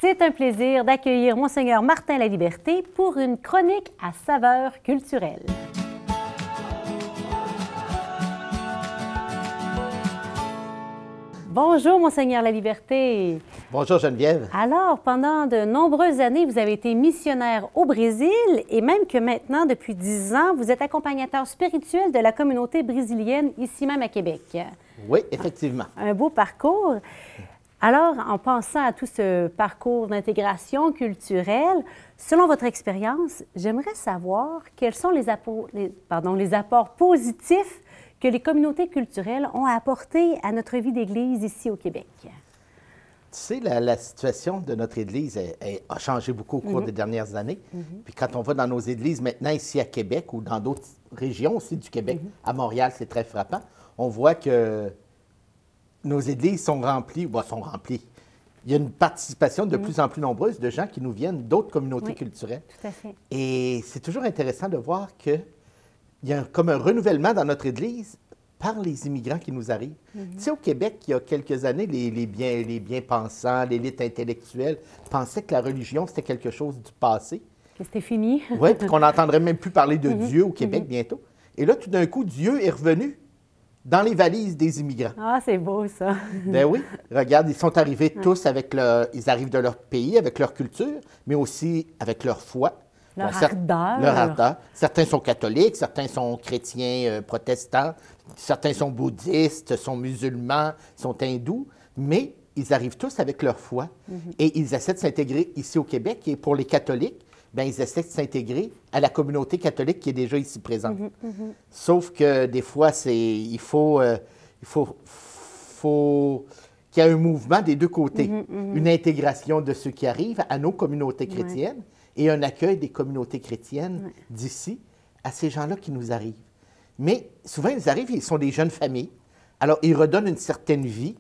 C'est un plaisir d'accueillir Monseigneur Martin Laliberté pour une chronique à saveur culturelle. Bonjour, Monseigneur Laliberté. Bonjour Geneviève. Alors, pendant de nombreuses années, vous avez été missionnaire au Brésil et même que maintenant, depuis 10 ans, vous êtes accompagnateur spirituel de la communauté brésilienne ici même à Québec. Oui, effectivement. Un beau parcours. Alors, en pensant à tout ce parcours d'intégration culturelle, selon votre expérience, j'aimerais savoir quels sont les apports positifs que les communautés culturelles ont apporté à notre vie d'Église ici au Québec. Tu sais, la situation de notre Église a changé beaucoup au cours des dernières années. Puis quand on va dans nos églises maintenant ici à Québec ou dans d'autres régions aussi du Québec, à Montréal, c'est très frappant, on voit que nos églises sont remplies. Il y a une participation de plus en plus nombreuse de gens qui nous viennent d'autres communautés culturelles. Tout à fait. Et c'est toujours intéressant de voir qu'il y a comme un renouvellement dans notre Église par les immigrants qui nous arrivent. Tu sais, au Québec, il y a quelques années, les bien-pensants, l'élite intellectuelle pensaient que la religion, c'était quelque chose du passé. Que c'était fini. Oui, puis qu'on n'entendrait même plus parler de Dieu au Québec bientôt. Et là, tout d'un coup, Dieu est revenu dans les valises des immigrants. Ah, c'est beau, ça. Ben oui. Regarde, ils sont arrivés tous avec ils arrivent de leur pays, avec leur culture, mais aussi avec leur foi. Leur ardeur. Leur ardeur. Certains sont catholiques, certains sont chrétiens protestants, certains sont bouddhistes, sont musulmans, sont hindous, mais ils arrivent tous avec leur foi et ils essaient de s'intégrer ici au Québec. Et pour les catholiques, bien, ils essaient de s'intégrer à la communauté catholique qui est déjà ici présente. Sauf que des fois, il faut qu'il y ait un mouvement des deux côtés. Une intégration de ceux qui arrivent à nos communautés chrétiennes et un accueil des communautés chrétiennes d'ici à ces gens-là qui nous arrivent. Mais souvent, ils arrivent, ils sont des jeunes familles. Alors, ils redonnent une certaine vie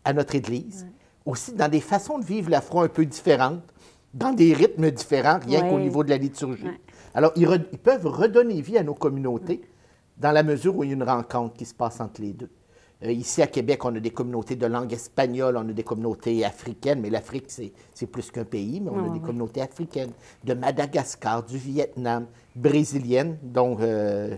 à notre Église. Aussi, dans des façons de vivre la foi un peu différentes, dans des rythmes différents, rien qu'au niveau de la liturgie. Alors, ils peuvent redonner vie à nos communautés dans la mesure où il y a une rencontre qui se passe entre les deux. Ici, à Québec, on a des communautés de langue espagnole, on a des communautés africaines, mais l'Afrique, c'est plus qu'un pays, mais on a des communautés africaines, de Madagascar, du Vietnam, brésiliennes, dont je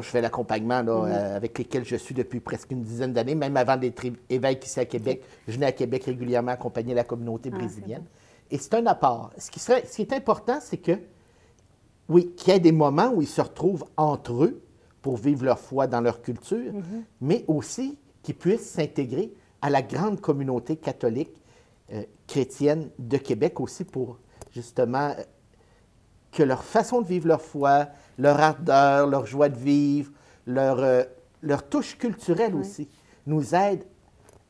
fais l'accompagnement, avec lesquels je suis depuis presque une dizaine d'années. Même avant d'être évêque ici à Québec, je venais à Québec régulièrement accompagner la communauté brésilienne. Et c'est un apport. Ce qui est important, c'est que, oui, qu'il y ait des moments où ils se retrouvent entre eux pour vivre leur foi dans leur culture, mais aussi qu'ils puissent s'intégrer à la grande communauté catholique chrétienne de Québec aussi pour, justement, que leur façon de vivre leur foi, leur ardeur, leur joie de vivre, leur touche culturelle aussi, nous aide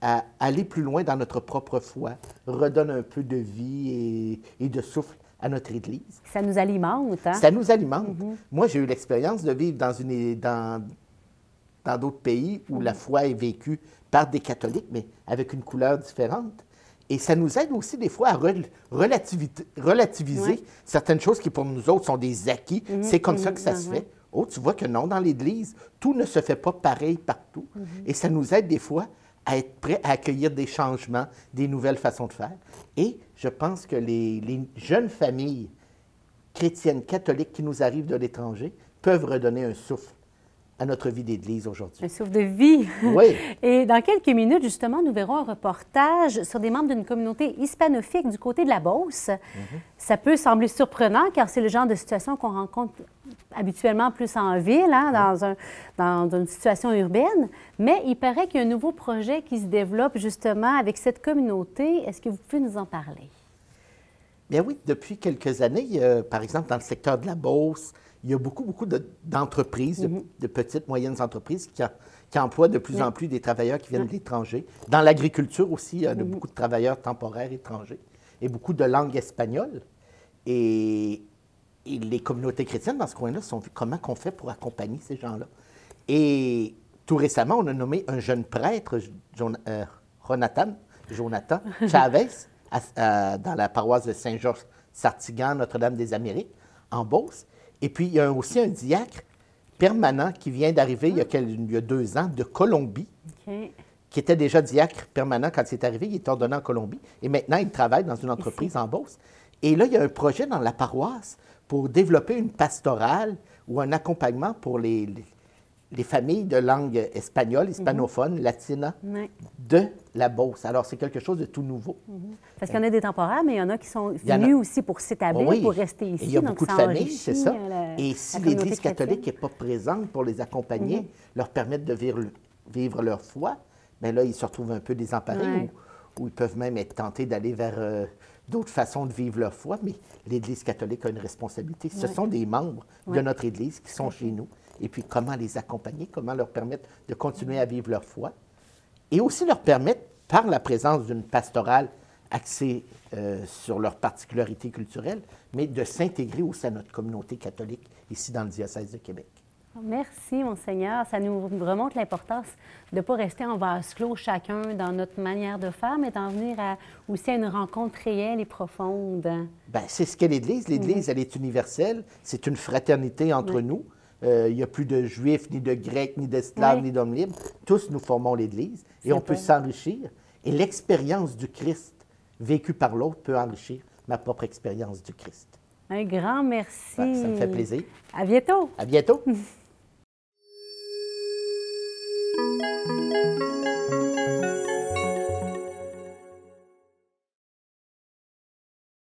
à aller plus loin dans notre propre foi, redonne un peu de vie et de souffle à notre Église. Ça nous alimente, hein? Ça nous alimente. Moi, j'ai eu l'expérience de vivre dans d'autres pays où la foi est vécue par des catholiques, mais avec une couleur différente. Et ça nous aide aussi des fois à relativiser certaines choses qui pour nous autres sont des acquis. C'est comme ça que ça se fait. Oh, tu vois que non, dans l'Église, tout ne se fait pas pareil partout. Et ça nous aide des fois à être prêts à accueillir des changements, des nouvelles façons de faire. Et je pense que les jeunes familles chrétiennes, catholiques qui nous arrivent de l'étranger peuvent redonner un souffle à notre vie d'Église aujourd'hui. Un souffle de vie. Oui. Et dans quelques minutes, justement, nous verrons un reportage sur des membres d'une communauté hispanophile du côté de la Beauce. Ça peut sembler surprenant, car c'est le genre de situation qu'on rencontre habituellement plus en ville, dans une situation urbaine. Mais il paraît qu'il y a un nouveau projet qui se développe justement avec cette communauté. Est-ce que vous pouvez nous en parler? Bien oui, depuis quelques années, par exemple, dans le secteur de la Beauce, il y a beaucoup d'entreprises, de petites, moyennes entreprises qui emploient de plus en plus des travailleurs qui viennent de l'étranger. Dans l'agriculture aussi, il y a beaucoup de travailleurs temporaires étrangers et beaucoup de langue espagnole. Et les communautés chrétiennes dans ce coin-là sont vues comment on fait pour accompagner ces gens-là. Et tout récemment, on a nommé un jeune prêtre, Jonathan Chavez, dans la paroisse de Saint-Georges-Sartigan, Notre-Dame-des-Amériques, en Beauce. Et puis, il y a aussi un diacre permanent qui vient d'arriver il y a 2 ans de Colombie, qui était déjà diacre permanent quand il est arrivé. Il est ordonné en Colombie. Et maintenant, il travaille dans une entreprise en Beauce. Et là, il y a un projet dans la paroisse pour développer une pastorale ou un accompagnement pour les familles de langue espagnole, hispanophone, latina, de la Beauce. Alors, c'est quelque chose de tout nouveau. Parce qu'il y en a des temporaires, mais il y en a qui sont venus aussi pour s'établir, pour rester ici. Et il y a beaucoup de familles, c'est ça. Et la si l'Église communauté catholique n'est pas présente pour les accompagner, leur permettre de vivre leur foi, bien là, ils se retrouvent un peu désemparés ou ils peuvent même être tentés d'aller vers d'autres façons de vivre leur foi. Mais l'Église catholique a une responsabilité. Ce sont des membres de notre Église qui sont chez nous. Et puis, comment les accompagner, comment leur permettre de continuer à vivre leur foi. Et aussi leur permettre, par la présence d'une pastorale axée sur leurs particularités culturelles, mais de s'intégrer aussi à notre communauté catholique ici dans le diocèse de Québec. Merci, Monseigneur. Ça nous remonte l'importance de ne pas rester en vase clos chacun dans notre manière de faire, mais d'en venir aussi à une rencontre réelle et profonde. Bien, c'est ce qu'est l'Église. L'Église, elle est universelle. C'est une fraternité entre nous. Il n'y a plus de Juifs, ni de Grecs, ni d'esclaves, ni d'hommes libres. Tous nous formons l'Église et on peut s'enrichir. Et l'expérience du Christ vécue par l'autre peut enrichir ma propre expérience du Christ. Un grand merci. Ben, ça me fait plaisir. À bientôt. À bientôt.